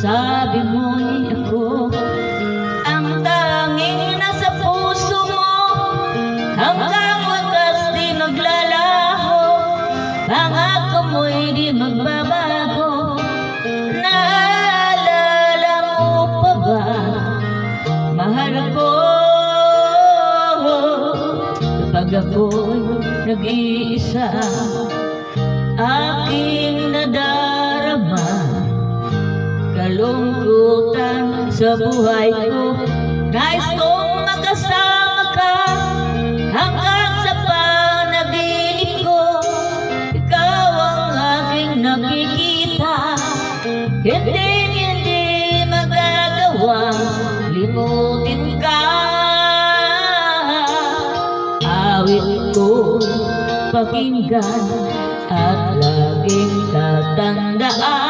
Sabi mo'y ako ang tanging nasa puso mo, hanggang wakas di maglalaho, pangako mo'y di magbabago. Naalala mo pa ba, mahal ko, kapag ako'y nag-iisa, aking nadarama kalungkutan sa buhay ko. Nais kong makasama ka hanggang sa panaginip ko. Ikaw ang aking nakikita, hindi magagawang limutin ka. Awit ko pakinggan at laging tatandaan,